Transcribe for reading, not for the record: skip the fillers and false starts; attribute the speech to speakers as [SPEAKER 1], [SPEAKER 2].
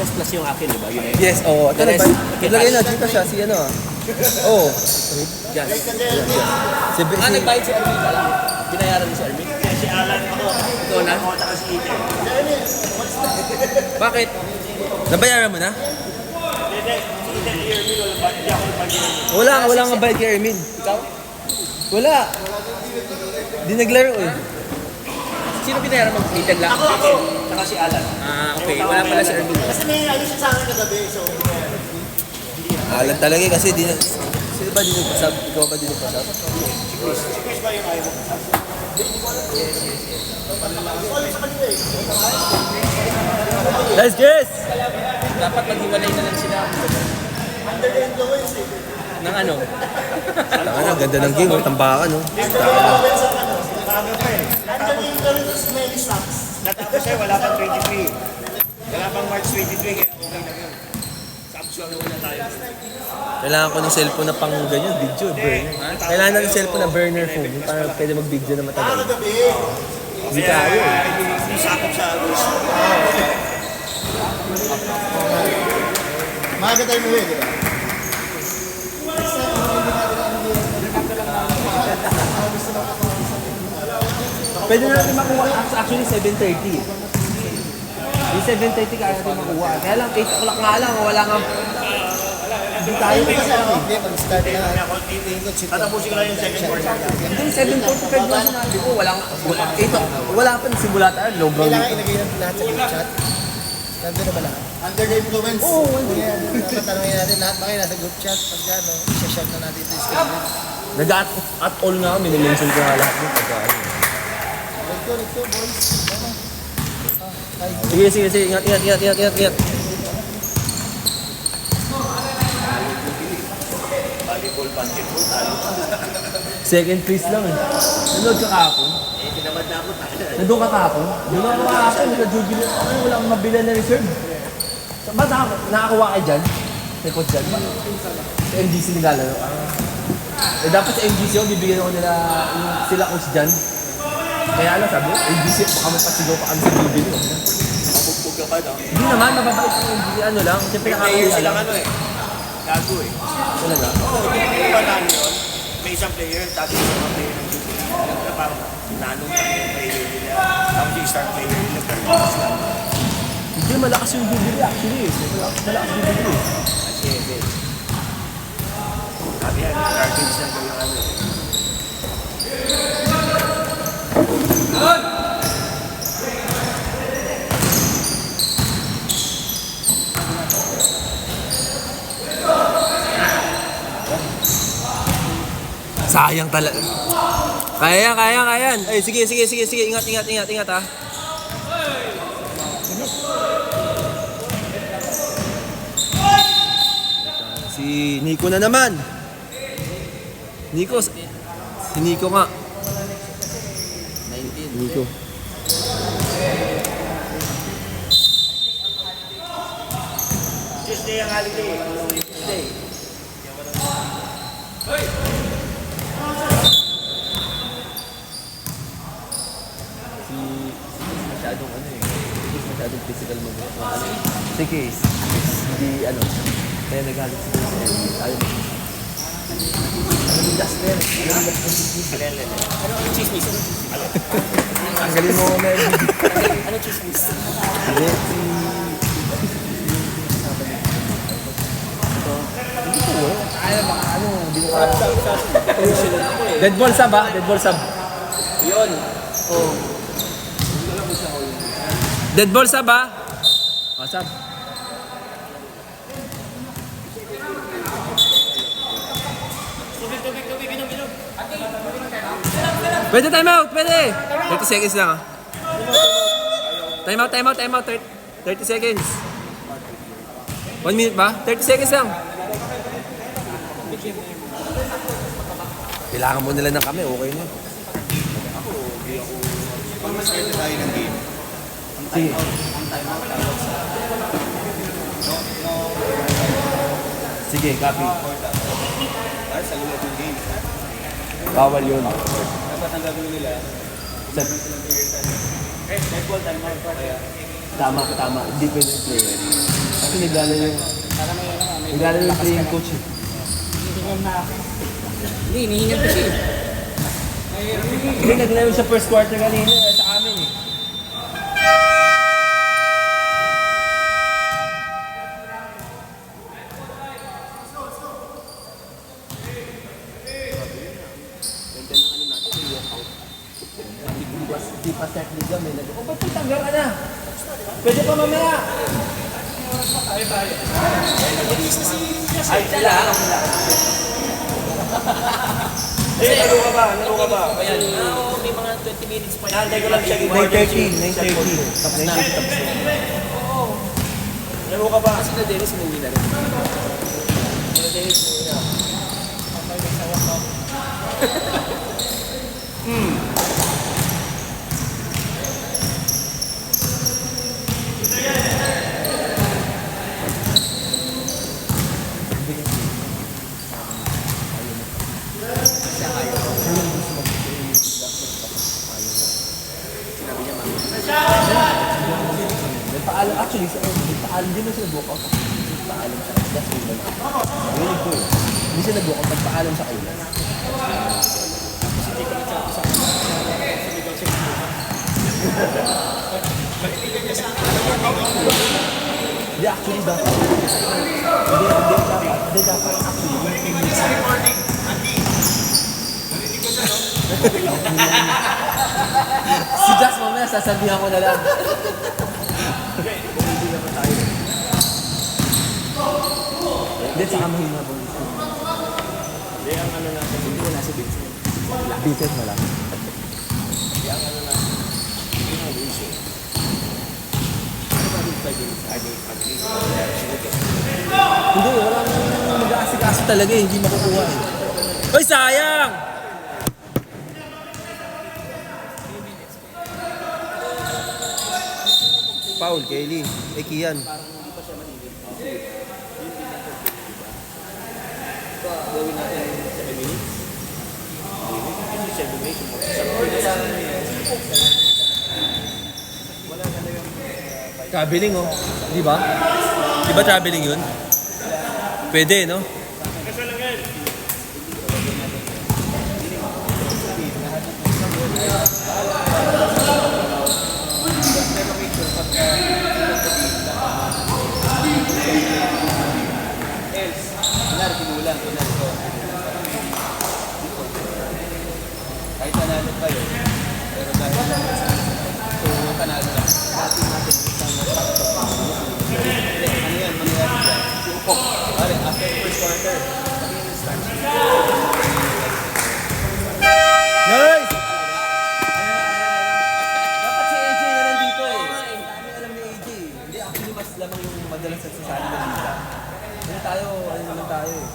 [SPEAKER 1] plus yung akin, di ba? Yun eh.
[SPEAKER 2] Yes, oo.
[SPEAKER 1] The rest,
[SPEAKER 2] Ilagay na dito siya, si ano ah. Oo.
[SPEAKER 1] Gas.
[SPEAKER 2] Si
[SPEAKER 1] Nagbayad si Armin pala. Binayaran mo si Armin?
[SPEAKER 3] Si Alan ako.
[SPEAKER 1] Ikaw na?
[SPEAKER 3] Ako tsaka si Eden.
[SPEAKER 1] Bakit?
[SPEAKER 2] Nabayaran mo na?
[SPEAKER 3] Hindi, si Eden Irvin, hindi ako nagpag-iwan.
[SPEAKER 2] Wala nga bayad kay Ermin.
[SPEAKER 1] Ikaw?
[SPEAKER 2] Wala. Di naglaro eh.
[SPEAKER 1] Sino binayaran mo? Ethan lang?
[SPEAKER 3] Ako. Tsaka si Alan.
[SPEAKER 1] Ah, okay. Wala pala si Armin.
[SPEAKER 3] Kasi may ayos siya sa akin kagabi, so...
[SPEAKER 2] Alam talaga eh, kasi di na... Sino ba di nagpasab? Ikaw ba di nagpasab?
[SPEAKER 3] Si Chris ba yung ayaw mo kasama?
[SPEAKER 2] Let's guys!
[SPEAKER 1] Dapat maghiwalay na lang sila.
[SPEAKER 3] Under the influence eh.
[SPEAKER 1] Ng ano?
[SPEAKER 2] Tanga, ganda ng game, oh. Tambakan, no?
[SPEAKER 3] Influence ang ano. Bago pa eh. Under the influence of smelly socks. Natapos eh, wala pang 23. Wala pang March 23, kaya okay na yun. Subsualo na tayo.
[SPEAKER 2] Kailangan ko ng cellphone na pang ganyan, video, burner. Kailangan na ng cellphone na burner phone, yung parang pwede mag-video na matagal.
[SPEAKER 3] Kagabi.
[SPEAKER 2] Hindi tayo eh.
[SPEAKER 3] Yung sakop sa August. Maaga tayo muwi, di ba?
[SPEAKER 2] Pwede na natin makuha, actually 7:30. Yung 7:30 kaya natin makuha. Kaya lang, 8 o'clock nga lang, wala nga. Hindi tayo kasi ako.
[SPEAKER 4] Hindi, mag-start na.
[SPEAKER 3] Tatapusin ko lang yung second quarter.
[SPEAKER 2] Hindi, 7:45 na sinabi ko. Wala pa, simula tayo. Low brown.
[SPEAKER 4] Kailangan ilagay natin lahat sa group chat. Nandun na ba lahat?
[SPEAKER 3] Under the influence.
[SPEAKER 4] Oo, hindi. Dapat tanongin natin lahat ba kayo nasa group chat? Pag ano, i-share na natin ito yung schedule.
[SPEAKER 2] Nag-at all nga ako, minimension ko nga lahat ng pagkain.
[SPEAKER 4] Let's go, boys.
[SPEAKER 2] Sige. Ingat.
[SPEAKER 3] Volleyball, basketball, talo.
[SPEAKER 2] Second place lang eh. Nanood ka kahapon?
[SPEAKER 3] Eh, tinamad na ako.
[SPEAKER 2] Nandun ka kahapon? Doon ako kahapon, nag-jubilee. Ay, wala akong mabila na reserve. Ba't nakakuha kayo dyan? May coach dyan? Sa MGC nilalaro. Eh dapat sa MGC ako, bibigyan ako nila sila coach dyan. Kaya alam, sabi ko, MGC, baka mapasigaw pa kami sa jubilee.
[SPEAKER 3] Mabugbog ka pa, no?
[SPEAKER 2] Hindi naman, mababait ang MGC. Ano lang, siyempre
[SPEAKER 3] Player
[SPEAKER 2] nakakakuha
[SPEAKER 3] silang
[SPEAKER 2] lang.
[SPEAKER 3] ano eh. Gago eh.
[SPEAKER 2] Talaga?
[SPEAKER 3] Oo, hindi ba nalo yun? May isang player, tapos yung mga player ng Jubilee. Na parang nanong kami yung player nila. Tapos yung start player nila.
[SPEAKER 2] Hindi, malakas yung jubilee actually. Malakas yung jubilee.
[SPEAKER 3] Kasi, sabi yan, garbage na daw yung ano.
[SPEAKER 2] Sayang talaga. Kaya yan. Ay, sige. Ingat ha. Si Nico na naman. Si Nico nga.
[SPEAKER 1] 19.
[SPEAKER 2] Nico.
[SPEAKER 3] Tuesday ang holiday. Tuesday.
[SPEAKER 2] Masyadong ano eh. Masyadong physical mo. Si Case. Hindi ano. Kaya nagalit si Case. Ayaw mo. Ano yung last player?
[SPEAKER 3] Ano ang chismis?
[SPEAKER 2] Ang galing mo na
[SPEAKER 3] Ano chismis?
[SPEAKER 2] Hindi. Hindi ko wala. Ayaw baka ano. Hindi ko kaya. Dead ball sub ha? Dead ball sub.
[SPEAKER 1] Yun.
[SPEAKER 2] Oh. Dead ball sub ha? Oh, sub.
[SPEAKER 3] Tubig, inom.
[SPEAKER 2] Pwede time out, pwede. 30 seconds lang ah. Time out. 30 seconds. 1 minute ba? 30 seconds lang. Kailangan mo nila ng kami, okay na.
[SPEAKER 4] Pag maswerte tayo ng game,
[SPEAKER 2] Sige. Sige, copy.
[SPEAKER 4] ay sa loob ng game.
[SPEAKER 2] Bawal yun.
[SPEAKER 4] Dapat ang gagawin nila,
[SPEAKER 2] Set.
[SPEAKER 4] netball time out. Kaya,
[SPEAKER 2] Tama. Hindi pwede yung player. Kasi naglalaro yung playing coach eh.
[SPEAKER 1] Hindi, hinihingal ko siya.
[SPEAKER 2] Hindi, naglaro sa first quarter kanina sa amin eh. Di pa technique may nag- Oh, ba't tanggal ka na? Pwede pa mamaya. Ay, sila.
[SPEAKER 3] Laro ka ba?
[SPEAKER 1] Ayan, may mga 20 minutes pa yan.
[SPEAKER 3] Nantay ko lang siya.
[SPEAKER 2] 9:30. Tapos na.
[SPEAKER 3] Laro ka ba?
[SPEAKER 1] Kasi na Dennis, umuwi na rin. Sila Dennis, umuwi na.
[SPEAKER 2] Nagpaalam, actually, nagpaalam din na sila nag-walkout. Nagpaalam siya. That's all na. Rinig ko eh. Hindi siya nag-walkout, nagpaalam siya kayo. Hindi, actually, dapat. Hindi, dapat. Actually, si Jax mamaya, sasabihan ko na lang. Hindi, saka mahina po.
[SPEAKER 3] Hindi, ang ano natin.
[SPEAKER 1] Hindi wala si Vince.
[SPEAKER 2] Bitin mo lang.
[SPEAKER 3] Ang ano natin. Hindi nga wins eh.
[SPEAKER 1] Ano ba yung 5 minutes?
[SPEAKER 3] Ay, di, at least.
[SPEAKER 2] Hindi, walang mag-aasikaso talaga eh. Hindi makukuha eh. Hoy, sayang! Foul, Kelly. Kian.
[SPEAKER 1] Gawin natin 7 minutes.
[SPEAKER 3] Hindi 7 minutes.
[SPEAKER 2] Traveling oh. Di ba? Di ba traveling yun? Pwede, no?
[SPEAKER 1] Kunwari, pinulang. Kunwari ko. Kahit nanalo kayo. Pero dahil kung panalo lang, dati natin isang hindi, ano yan, mangyayari dyan. Pare, after first quarter, magiging start.
[SPEAKER 2] Nice! Dapat si AJ na nandito eh. Dami alam ni AJ eh. Hindi, actually mas lamang yung madalas nagsasali ng liga. Ano naman tayo eh.